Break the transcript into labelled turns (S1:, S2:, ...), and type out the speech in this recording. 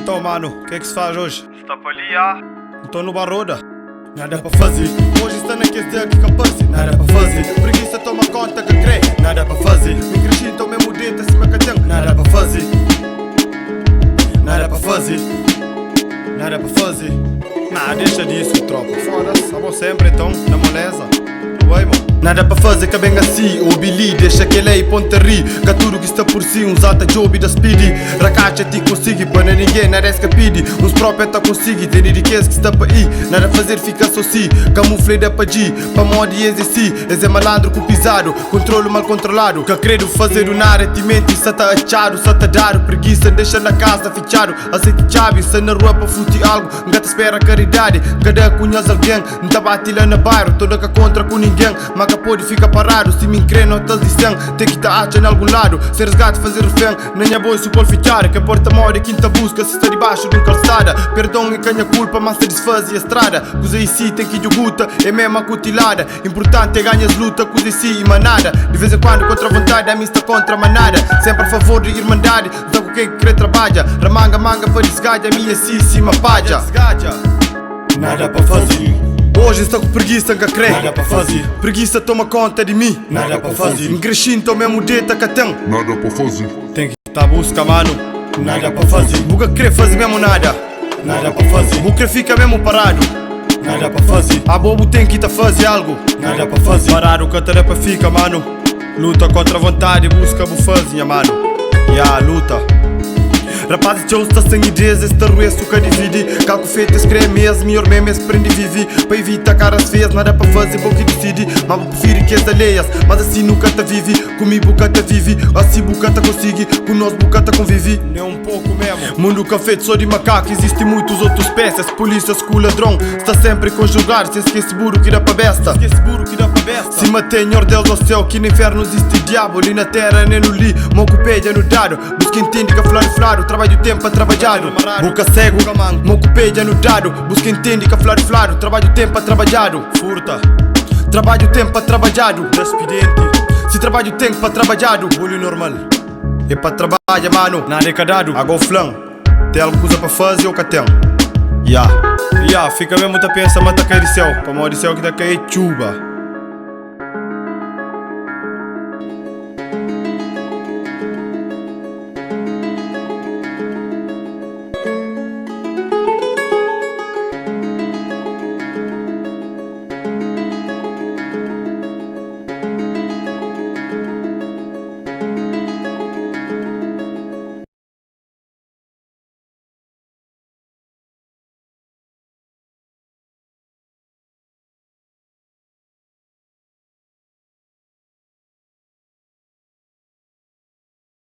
S1: Então, mano, o que é que se faz hoje?
S2: Está para ali, já.
S1: Estou no Barroda. Nada para fazer. Hoje está na QZ aqui com a Percy. Nada para fazer. Preguiça toma conta que crê. Nada para fazer. Me cresci então mesmo dentro acima que tenho. Nada para fazer. Nada para fazer. Nada para fazer. Nah, deixa disso, tropa. Foda-se. Estamos sempre então, na moleza. Oi, mano. Nada para fazer que bem assim, ou Billy, deixa que ele aí ponta ri. Que tudo que está por si, uns alta job da speedy. Racacha ti consigo, para ninguém, nada é escapide. Uns próprios tá consigo, tem riqueza que está para aí. Nada fazer fica só si, camuflei da para G. Para mod e exerci, esse é malandro com pisado. Controlo mal controlado, que credo fazer o nada. Te mente, se tá achado, se tá dado. Preguiça, deixa na casa fichado. Aceite chave, se na rua para fute algo. Gata espera caridade, cada conhece alguém. Não tá bate lá na bairro, toda que contra com ninguém. Mas pode ficar parado, se me crê não estás dizendo. Tem que estar acha em algum lado. Se resgate fazer refém, nem é bom se pode ficar. Que porta mora e quinta busca, se está debaixo de um calçada. Perdão e canha culpa, mas se desfaz a estrada. Coisa em si tem que joguta, é mesmo acutilada. Importante é ganhas luta, coisa em si e manada. De vez em quando contra a vontade, a mim está contra a manada. Sempre a favor de irmandade, dá com quem quer trabalha. Ramanga, manga para desgaja, a minha sim, cima paja. Nada para fazer. Hoje estou com preguiça que crê. Nada para fazer. Preguiça toma conta de mim. Nada para fazer. Cresci então mesmo deta que tem.
S3: Nada para fazer.
S1: Tem que estar busca, mano. Nada para fazer. Buga querer fazer mesmo nada. Nada para fazer. Buga fica mesmo parado. Nada para fazer. A bobo tem que tá fazer algo. Nada para fazer. Parado que a tarefa fica, mano. Luta contra a vontade, busca bufazinha, mano. Luta. Rapaz, eu está sem ideias, esta rua é suca divide. Calco feito, escreve mesmo, melhor mesmo é prende vive. Para evitar caras feias, nada para fazer, boca decide. Mas eu prefiro que as alheias, mas assim nunca te vive. Comigo boca te vive, assim boca te consegue. Com nós boca te convive. Nem um pouco mesmo. Mundo que é feito só de macaco, existem muitos outros peças. Polícia, com ladrão, está sempre a conjugar. Se esquece burro que dá para besta. Se matei em ordem ao céu, que no inferno existe diabo. Ali na terra nem no li, moco pedia no dado. Busca entende que flaro, trabalho tempo a trabalhado. Boca cego, moco pedia no dado. Busca entende que flaro, trabalho tempo a trabalhado. Furta, trabalho tempo a trabalhado. Despidente, se trabalho tempo para trabalhado. Bulho normal, é para trabalhar, mano. Nada é cadado, agora flan. Tem alguma coisa para fazer ou que tem? Fica mesmo a pensa, mata cair de céu. Para morrer de céu que dá cair chuva.